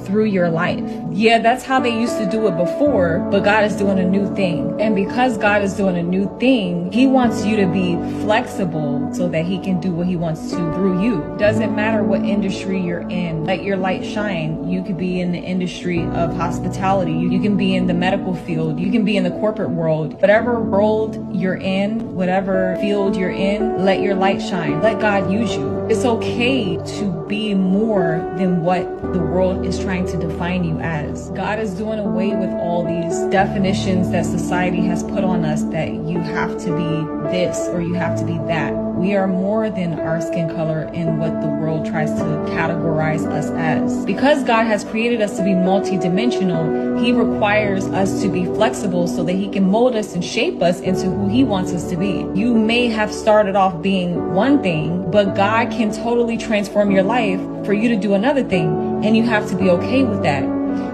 through your life. Yeah, that's how they used to do it before, but God is doing a new thing. And because God is doing a new thing, he wants you to be flexible so that he can do what he wants to through you. Doesn't matter what industry you're in, let your light shine. You could be in the industry of hospitality. You can be in the medical field. You can be in the corporate world. Whatever world you're in, whatever field you're in, let your light shine. Let God use you. It's okay to be more than what the world is trying to define you as. God is doing away with all these definitions that society has put on us, that you have to be this or you have to be that. We are more than our skin color and what the world tries to categorize us as. Because God has created us to be multidimensional, he requires us to be flexible so that he can mold us and shape us into who he wants us to be. You may have started off being one thing, but God can totally transform your life for you to do another thing, and you have to be okay with that.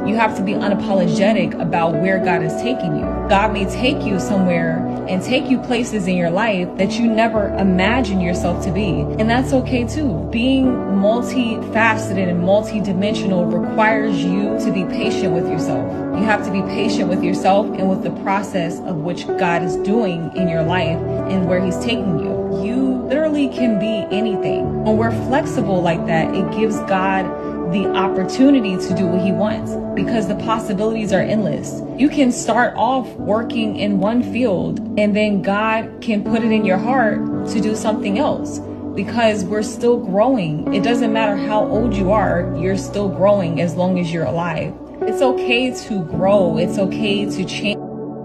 You have to be unapologetic about where God is taking you. God may take you somewhere and take you places in your life that you never imagined yourself to be. And that's okay too. Being multifaceted and multidimensional requires you to be patient with yourself. You have to be patient with yourself and with the process of which God is doing in your life and where he's taking you. You literally can be anything. When we're flexible like that, it gives God the opportunity to do what he wants, because the possibilities are endless. You can start off working in one field and then God can put it in your heart to do something else, because we're still growing. It doesn't matter how old you are, you're still growing as long as you're alive. It's okay to grow. It's okay to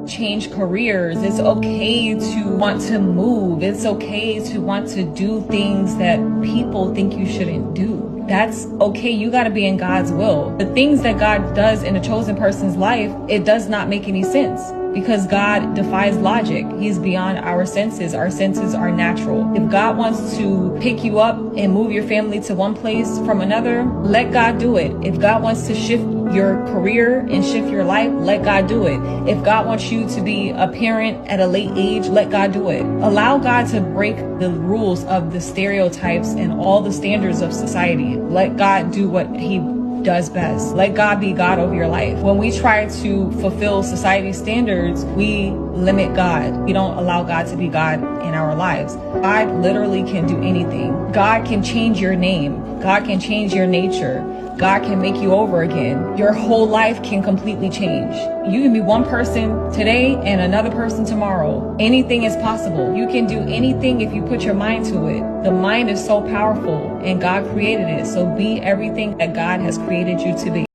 change careers. It's okay to want to move. It's okay to want to do things that people think you shouldn't do. That's okay. You got to be in God's will. The things that God does in a chosen person's life, it does not make any sense, because God defies logic. He's beyond our senses. Our senses are natural. If God wants to pick you up and move your family to one place from another, let God do it. If God wants to shift your career and shift your life, let God do it. If God wants you to be a parent at a late age, let God do it. Allow God to break the rules of the stereotypes and all the standards of society. Let God do what he does best. Let God be God over your life. When we try to fulfill society's standards, we limit God. We don't allow God to be God in our lives. God literally can do anything. God can change your name. God can change your nature. God can make you over again. Your whole life can completely change. You can be one person today and another person tomorrow. Anything is possible. You can do anything if you put your mind to it. The mind is so powerful and God created it. So be everything that God has created you to be.